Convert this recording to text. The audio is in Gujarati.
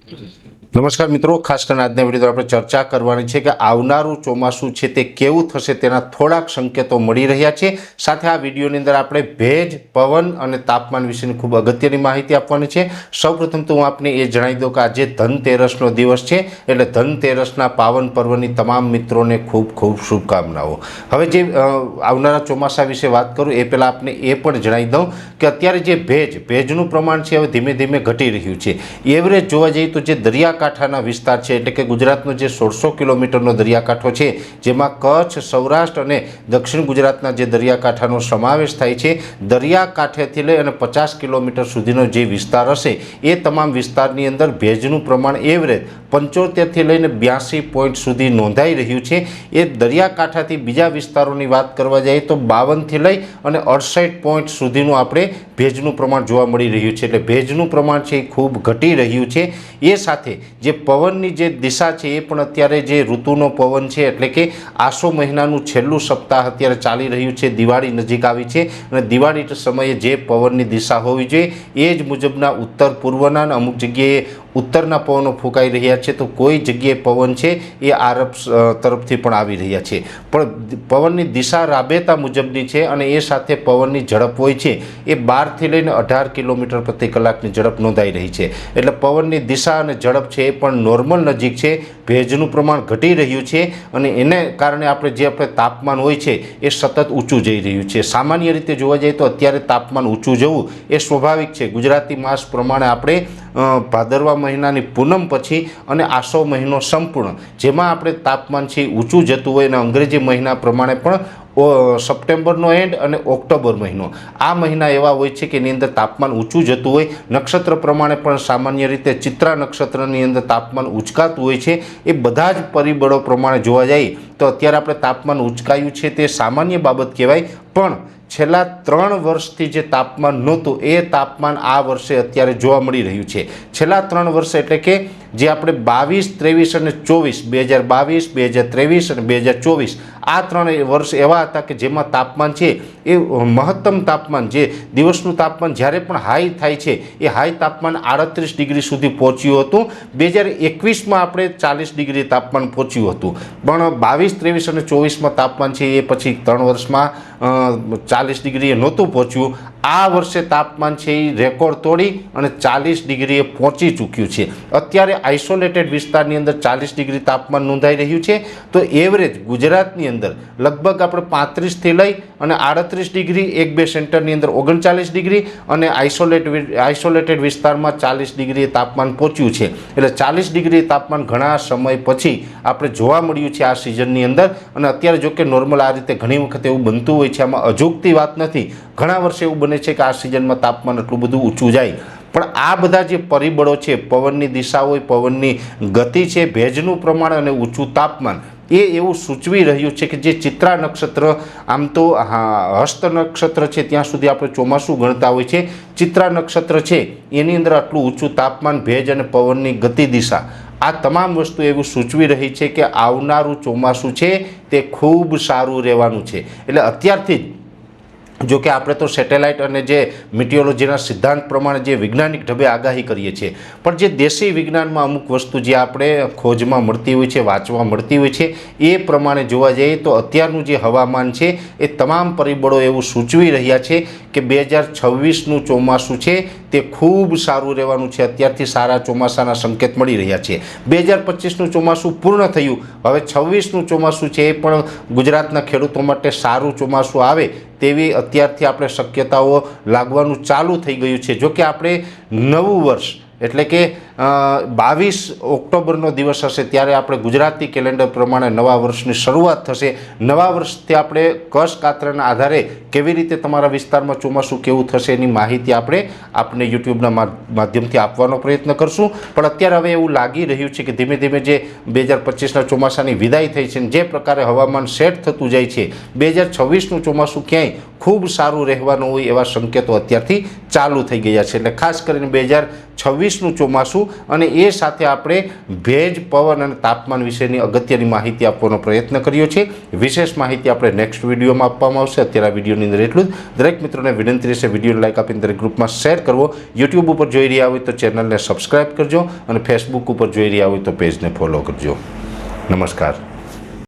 નમસ્કાર મિત્રો, ખાસ કરીને આજના વિડીયો આપણે ચર્ચા કરવાની છે કે આવનારું ચોમાસું છે તે કેવું થશે તેના થોડાક સંકેતો મળી રહ્યા છે। સાથે આ વિડીયોની અંદર આપણે ભેજ, પવન અને તાપમાન વિશેની ખૂબ અગત્યની માહિતી આપવાની છે। સૌપ્રથમ તો હું આપને એ જણાવી દઉં કે આજે ધનતેરસનો દિવસ છે, એટલે ધનતેરસના પાવન પર્વની તમામ મિત્રોને ખૂબ ખૂબ શુભકામનાઓ। હવે જે આવનારા ચોમાસા વિશે વાત કરું એ પહેલાં આપને એ પણ જણાવી દઉં કે અત્યારે જે ભેજનું પ્રમાણ છે હવે ધીમે ધીમે ઘટી રહ્યું છે। એવરેજ જોવા જઈએ તો જે દરિયાકાંઠાના વિસ્તાર છે, એટલે કે ગુજરાતનો જે 1600 કિલોમીટરનો દરિયાકાંઠો છે, જેમાં કચ્છ, સૌરાષ્ટ્ર અને દક્ષિણ ગુજરાતના જે દરિયાકાંઠાનો સમાવેશ થાય છે, દરિયાકાંઠેથી લઈ અને 50 કિલોમીટર સુધીનો જે વિસ્તાર હશે એ તમામ વિસ્તારની અંદર ભેજનું પ્રમાણ એવરેજ 75થી લઈને 82 પોઈન્ટ સુધી નોંધાઈ રહ્યું છે। એ દરિયાકાંઠાથી બીજા વિસ્તારોની વાત કરવા જઈએ તો 52થી લઈ અને 68 પોઈન્ટ સુધીનું આપણે ભેજનું પ્રમાણ જોવા મળી રહ્યું છે, એટલે ભેજનું પ્રમાણ છે એ ખૂબ ઘટી રહ્યું છે। એ સાથે જે પવનની જે દિશા છે એ પણ અત્યારે જે ઋતુનો પવન છે, એટલે કે આસો મહિનાનું છેલ્લું સપ્તાહ અત્યારે ચાલી રહ્યું છે, દિવાળી નજીક આવી છે અને દિવાળી સમયે જે પવનની દિશા હોવી જોઈએ એ જ મુજબના ઉત્તર પૂર્વના અને અમુક જગ્યાએ ઉત્તરના પવનો ફૂંકાઈ રહ્યા છે, તો કોઈ જગ્યાએ પવન છે એ આરબ તરફથી પણ આવી રહ્યા છે, પણ પવનની દિશા રાબેતા મુજબની છે અને એ સાથે પવનની ઝડપ હોય છે એ 12થી લઈને 18 કિલોમીટર પ્રતિ કલાકની ઝડપ નોંધાઈ રહી છે, એટલે પવનની દિશા અને ઝડપ છે એ પણ નોર્મલ નજીક છે। ભેજનું પ્રમાણ ઘટી રહ્યું છે અને એને કારણે આપણે તાપમાન હોય છે એ સતત ઊંચું જઈ રહ્યું છે। સામાન્ય રીતે જોવા જઈએ તો અત્યારે તાપમાન ઊંચું જવું એ સ્વાભાવિક છે। ગુજરાતી માસ પ્રમાણે આપણે ભાદરવા મહિનાની પૂનમ પછી અને આસો મહિનો સંપૂર્ણ જેમાં આપણે તાપમાન છે ઊંચું જતું હોય અને અંગ્રેજી મહિના પ્રમાણે પણ સપ્ટેમ્બરનો એન્ડ અને ઓક્ટોબર મહિનો આ મહિના એવા હોય છે કે એની અંદર તાપમાન ઊંચું જતું હોય। નક્ષત્ર પ્રમાણે પણ સામાન્ય રીતે ચિત્રા નક્ષત્રની અંદર તાપમાન ઉંચકાતું હોય છે। એ બધા જ પરિબળો પ્રમાણે જોવા જઈએ તો અત્યારે આપણે તાપમાન ઉંચકાયું છે તે સામાન્ય બાબત કહેવાય, પણ છેલ્લા 3 વર્ષથી જે તાપમાન નહોતું એ તાપમાન આ વર્ષે અત્યારે જોવા મળી રહ્યું છે। છેલ્લા 3 વર્ષ એટલે કે જે આપણે 22, 23 અને 24 2022, 2023 અને 2024 આ 3 વર્ષ એવા હતા કે જેમાં તાપમાન છે એ મહત્તમ તાપમાન જે દિવસનું તાપમાન જ્યારે પણ હાઈ થાય છે એ હાઈ તાપમાન 38 ડિગ્રી સુધી પહોંચ્યું હતું। 2021માં આપણે 40 ડિગ્રી તાપમાન પહોંચ્યું હતું, પણ 22, 23 અને 24માં તાપમાન છે એ પછી 3 વર્ષમાં 40 ડિગ્રીએ નહોતું પહોંચ્યું। આ વર્ષે તાપમાન છે એ રેકોર્ડ તોડી અને 40 ડિગ્રીએ પહોંચી ચૂક્યું છે। અત્યારે આઇસોલેટેડ વિસ્તારની અંદર 40 ડિગ્રી તાપમાન નોંધાઈ રહ્યું છે, તો એવરેજ ગુજરાતની અંદર લગભગ આપણે 35થી લઈ અને 38 ડિગ્રી, 1-2 સેન્ટરની અંદર 39 ડિગ્રી અને આઇસોલેટેડ વિસ્તારમાં 40 ડિગ્રી તાપમાન પહોંચ્યું છે, એટલે 40 ડિગ્રી તાપમાન ઘણા સમય પછી આપણે જોવા મળ્યું છે આ સિઝનની અંદર। અને અત્યારે જો કે નોર્મલ આ રીતે ઘણી વખત એવું બનતું હોય છે, આમાં અજુગતી વાત નથી, ઘણા વર્ષે એવું બને છે કે આ સિઝનમાં તાપમાન એટલું બધું ઊંચું જાય, પણ આ બધા જે પરિબળો છે, પવનની દિશા હોય, પવનની ગતિ છે, ભેજનું પ્રમાણ અને ઊંચું તાપમાન એ એવું સૂચવી રહ્યું છે કે જે ચિત્રા નક્ષત્ર, આમ તો હસ્ત નક્ષત્ર છે ત્યાં સુધી આપણે ચોમાસું ગણતા હોય છે, ચિત્રા નક્ષત્ર છે એની અંદર આટલું ઊંચું તાપમાન, ભેજ અને પવનની ગતિ દિશા આ તમામ વસ્તુ એવું સૂચવી રહી છે કે આવનારું ચોમાસું છે તે ખૂબ સારું રહેવાનું છે। એટલે અત્યારથી જ જો કે આપણે તો સેટેલાઇટ અને જે મિટિયોલોજીના સિદ્ધાંત પ્રમાણે જે વૈજ્ઞાનિક ઢબે આગાહી કરીએ છીએ, પણ જે દેશી વિજ્ઞાનમાં અમુક વસ્તુ જે આપણે ખોજમાં મળતી હોય છે, વાંચવા મળતી હોય છે, એ પ્રમાણે જોવા જઈએ તો અત્યારનું જે હવામાન છે એ તમામ પરિબળો એવું સૂચવી રહ્યા છે કે 2026નું ચોમાસું છે તે ખૂબ સારું રહેવાનું છે। અત્યારથી સારા ચોમાસાના સંકેત મળી રહ્યા છે। 2025નું ચોમાસું પૂર્ણ થયું, હવે 26નું ચોમાસું છે એ પણ ગુજરાતના ખેડૂતો માટે સારું ચોમાસું આવે તેવી અત્યારથી આપણે શક્યતાઓ લાગવાનું ચાલુ થઈ ગયું છે। જો કે આપણે નવું વર્ષ એટલે કે 22 ઓક્ટોબરનો દિવસ હશે ત્યારે આપણે ગુજરાતી કેલેન્ડર પ્રમાણે નવા વર્ષની શરૂઆત થશે। નવા વર્ષથી આપણે કસ કાતરાના આધારે કેવી રીતે તમારા વિસ્તારમાં ચોમાસું કેવું થશે એની માહિતી આપણે યુટ્યુબના માધ્યમથી આપવાનો પ્રયત્ન કરશું, પણ અત્યારે હવે એવું લાગી રહ્યું છે કે ધીમે ધીમે જે 2025ના ચોમાસાની વિદાય થઈ છે, જે પ્રકારે હવામાન સેટ થતું જાય છે, 2026નું ચોમાસું ક્યાંય ખૂબ સારું રહેવાનું હોય એવા સંકેતો અત્યારથી ચાલુ થઈ ગયા છે। એટલે ખાસ કરીને 2026નું ચોમાસું અને એ સાથે આપણે ભેજ, પવન અને તાપમાન વિશેની અગત્યની માહિતી આપવાનો પ્રયત્ન કર્યો છે. વિશેષ માહિતી આપણે નેક્સ્ટ વિડીયોમાં આપવામાં આવશે. અત્યારે આ વિડીયોની અંદર એટલું જ. દરેક મિત્રોને વિનંતી રહેશે વિડીયોને લાઈક આપીને દરેક ગ્રુપમાં શેર કરવો. યુટ્યુબ ઉપર જોઈ રહ્યા હોય તો ચેનલને સબસ્ક્રાઈબ કરજો અને ફેસબુક ઉપર જોઈ રહ્યા હોય તો પેજને ફોલો કરજો. નમસ્કાર.